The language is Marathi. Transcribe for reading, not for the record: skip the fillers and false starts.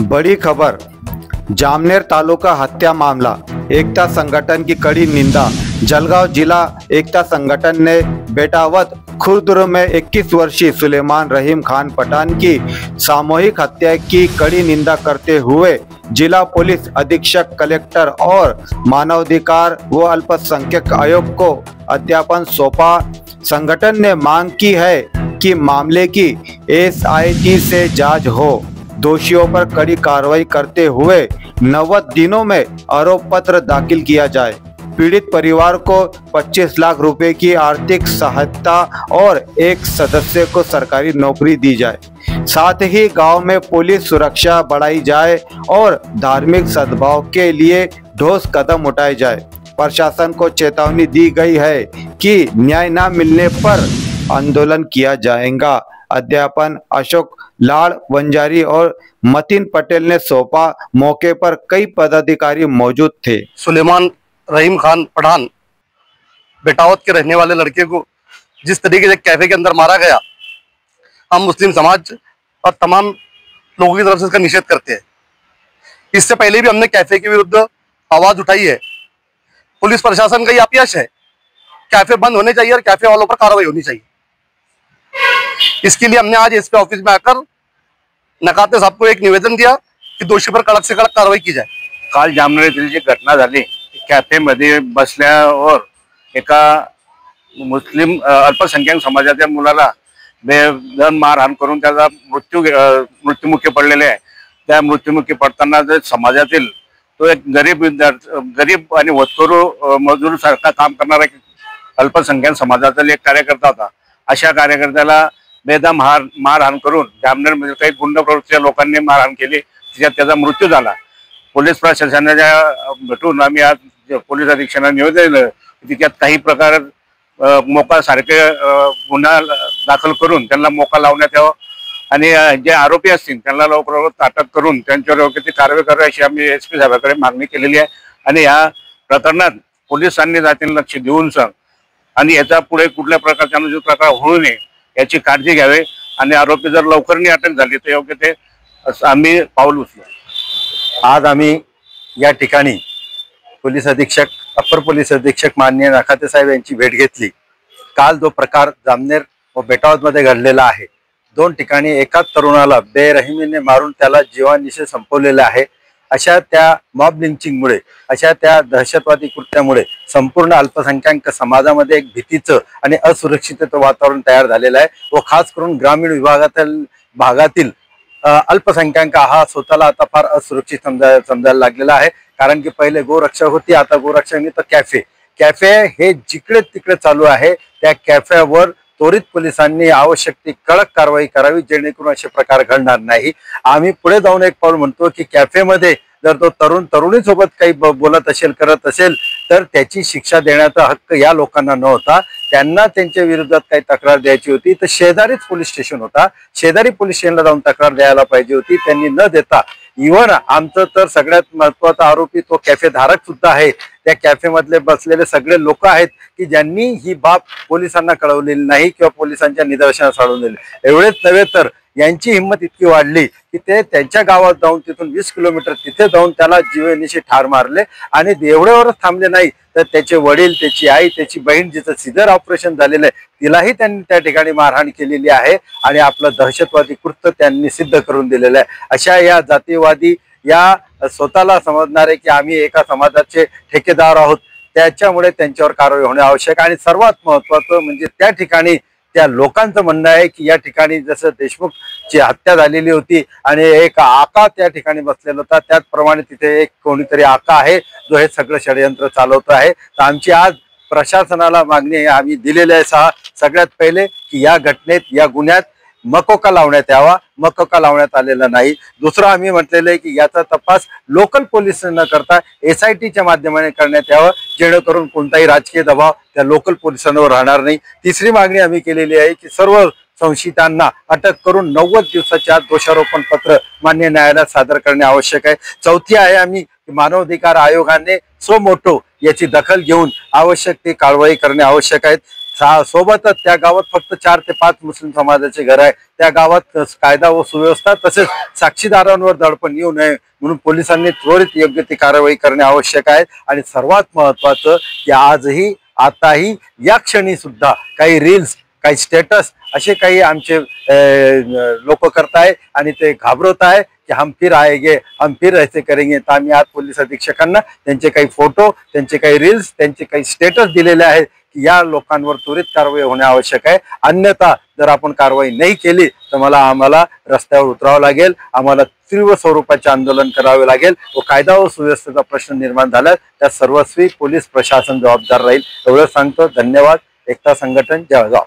बड़ी खबर। जामनेर तालुका हत्या मामला, एकता संगठन की कड़ी निंदा। जलगांव जिला एकता संगठन ने बेटावद खुर्द में 21 वर्षीय सुलेमान रहीम खान पठान की सामूहिक हत्या की कड़ी निंदा करते हुए जिला पुलिस अधीक्षक, कलेक्टर और मानवाधिकार व अल्पसंख्यक आयोग को अध्यापन सौंपा। संगठन ने मांग की है कि मामले की SIT से जांच हो, दोषियों पर कड़ी कार्रवाई करते हुए 90 दिनों में आरोप पत्र दाखिल किया जाए। पीड़ित परिवार को 25 लाख रुपए की आर्थिक सहायता और एक सदस्य को सरकारी नौकरी दी जाए। साथ ही गांव में पुलिस सुरक्षा बढ़ाई जाए और धार्मिक सद्भाव के लिए ठोस कदम उठाए जाए। प्रशासन को चेतावनी दी गई है कि न्याय न मिलने पर आंदोलन किया जाएगा। अध्यापन अशोक लाल वंजारी और मतीन पटेल ने सौंपा। मौके पर कई पदाधिकारी मौजूद थे। सुलेमान रहीम खान पठान बेटावद के रहने वाले लड़के को जिस तरीके से कैफे के अंदर मारा गया, हम मुस्लिम समाज और तमाम लोगों की तरफ से इसका निषेध करते हैं। इससे पहले भी हमने कैफे के विरुद्ध आवाज उठाई है। पुलिस प्रशासन का ये अपयश है। कैफे बंद होने चाहिए और कैफे वालों पर कार्रवाई होनी चाहिए। इसके लिए हमने आज SP ऑफिस में आकर नकाते साहब को एक निवेदन दिया की दोषी पर कडक से कडक कारवाई की जाए। काल जामनेर येथील जी घटना झाली, कॅफे मध्ये बसल्यावर एका मुस्लिम अल्पसंख्याक समाजाच्या मुलाला बेदम मारहाण करून त्याचा मृत्युमुखी पडलेले आहे। त्या मृत्युमुखी पडताना समाजातील तो एक गरीब आणि होतकरू मजूर सारखा काम करणारा अल्पसंख्याक समाजातील एक कार्यकर्ता होता। अशा कार्यकर्त्याला बेदम मारहाण करून जामनेरमध्ये काही गुंड प्रवृत्तीच्या लोकांनी मारहाण केली, त्याचा मृत्यू झाला। पोलीस प्रशासनाच्या भेटून आम्ही आज पोलीस अधीक्षकांना निवेदन दिलं की त्यात काही प्रकार मोका सारखे गुन्हा दाखल करून त्यांना मोका लावण्यात यावा आणि जे आरोपी असतील त्यांना लवकरात अटक करून त्यांच्यावर योग्य ती कारवाई करावी अशी आम्ही SP साहेबांकडे मागणी केलेली आहे। आणि या प्रकरणात पोलिसांनी जातीने लक्ष देऊन आणि याचा पुढे कुठल्या प्रकारचा अनुचित प्रकार होऊ नये याची काळजी घ्यावी आणि आरोपी जर लवकर नाही अटक झाली तर योग्य ते आम्ही पाऊल उचलू। आज आम्ही या ठिकाणी पोलीस अधीक्षक, अपर पोलीस अधीक्षक माननीय नकाते साहेब यांची भेट घेतली। काल जो प्रकार जामनेर व बेटावद मध्ये घडलेला आहे, दोन ठिकाणी एकाच तरुणाला बेरहिमीने मारून त्याला जीवानिशी संपवलेले आहे। अशा त्या मॉब लिंचिंगमुळे, अशा त्या दहशतवादी कृत्यामुळे संपूर्ण अल्पसंख्याक समाजामध्ये एक भीतीचं आणि असुरक्षिततेचं वातावरण तयार झालेलं आहे व खास करून ग्रामीण भागातील अल्पसंख्याक हा स्वतःला आता फार असुरक्षित समजायला लागलेला आहे। कारण की पहिले गोरक्षक होती, आता गोरक्षक नाही तर कॅफे हे जिकडे तिकडे चालू आहे। त्या कॅफेवर त्वरित पोलिसांनी आवश्यक ती कडक कारवाई करावी जेणेकरून असे प्रकार घडणार नाही। आम्ही पुढे जाऊन एक पाऊल म्हणतो की कॅफेमध्ये जर तो तरुणी सोबत काही बोलत असेल, करत असेल तर त्याची शिक्षा देण्याचा हक्क या लोकांना नव्हता। त्यांना त्यांच्या विरोधात काही तक्रार द्यायची होती तर शेजारीच पोलीस स्टेशन होता, शेजारी पोलीस स्टेशनला जाऊन तक्रार द्यायला पाहिजे होती। त्यांनी न देता इव्हन आमचं तर सगळ्यात महत्त्वाचा आरोपी तो कॅफे धारक सुद्धा आहे। त्या कॅफे मधले बसलेले सगळे लोक आहेत की ज्यांनी ही बाब पोलिसांना कळवलेली नाही किंवा पोलिसांच्या निदर्शनास आणलेली। एवढेच नव्हे तर यांची हिंमत इतकी वाढली की ते त्यांच्या गावात जाऊन तिथून 20 किलोमीटर तिथे जाऊन त्याला जीवेनिशी ठार मारले आणि एवढ्यावरच थांबले नाही तर त्याचे वडील, त्याची आई, त्याची बहीण जिचं सिझर ऑपरेशन झालेलं आहे तिलाही त्यांनी त्या ठिकाणी मारहाण केलेली आहे आणि आपलं दहशतवादी कृत्य त्यांनी सिद्ध करून दिलेलं आहे। अशा या जातीवादी, या स्वतःला समजणारे की आम्ही एका समाजाचे ठेकेदार आहोत, त्याच्यामुळे त्यांच्यावर कारवाई होणे आवश्यक। आणि सर्वात महत्त्वाचं म्हणजे त्या ठिकाणी त्या लोकांचं म्हणणं आहे की या ठिकाणी जसं देशमुखची हत्या झालेली होती आणि एक आका त्या ठिकाणी बसलेला होता, त्याचप्रमाणे तिथे एक कोणीतरी आका आहे जो हे सगळं षडयंत्र चालवतो आहे। तर आमची आज प्रशासनाला मागणी आम्ही दिलेली आहे। सगळ्यात पहिले की या घटनेत, या गुन्ह्यात मकोका लावण्यात यावा, मकोका लावण्यात आलेला नाही। दुसरं आम्ही म्हटलेलं आहे की याचा तपास लोकल पोलीस न करता SITच्या माध्यमाने करण्यात यावा जेणेकरून कोणताही राजकीय दबाव त्या लोकल पोलिसांवर राहणार नाही। तिसरी मागणी आम्ही केलेली आहे की सर्व संशयितांना अटक करून 90 दिवसाच्या आत दोषारोपण पत्र मान्य न्यायालयात सादर करणे आवश्यक आहे। चौथी आहे आम्ही मानवाधिकार आयोगाने सो मोटो याची दखल घेऊन आवश्यक ती कारवाई करणे आवश्यक आहे। सोबतच त्या गावात फक्त 4 ते 5 मुस्लिम समाजाचे घर आहे. त्या गावात कायदा व सुव्यवस्था तसेच साक्षीदारांवर दडपण येऊ नये म्हणून पोलिसांनी त्वरित योग्य ती कारवाई करणे आवश्यक आहे. आणि सर्वात महत्त्वाचं की आजही आताही या क्षणी सुद्धा काही रील्स काही स्टेटस असे काही आमचे लोक करताय आणि ते घाबरत आहे की हम फिर आएंगे हम फिर ऐसे करेंगे. तर आम्ही आज पोलीस अधीक्षकांना त्यांचे काही फोटो त्यांचे काही रील्स त्यांचे काही स्टेटस दिलेले आहेत की या लोकांवर त्वरित कारवाई होणे आवश्यक आहे. अन्यथा जर आपण कारवाई नाही केली तर आम्हाला रस्त्यावर उतरावं लागेल. आम्हाला तीव्र स्वरूपाचे आंदोलन करावे लागेल व कायदा व सुव्यवस्थेचा प्रश्न निर्माण झाला त्या सर्वस्वी पोलीस प्रशासन जबाबदार राहील. एवढं सांगतो. धन्यवाद. एकता संघटन जळगाव.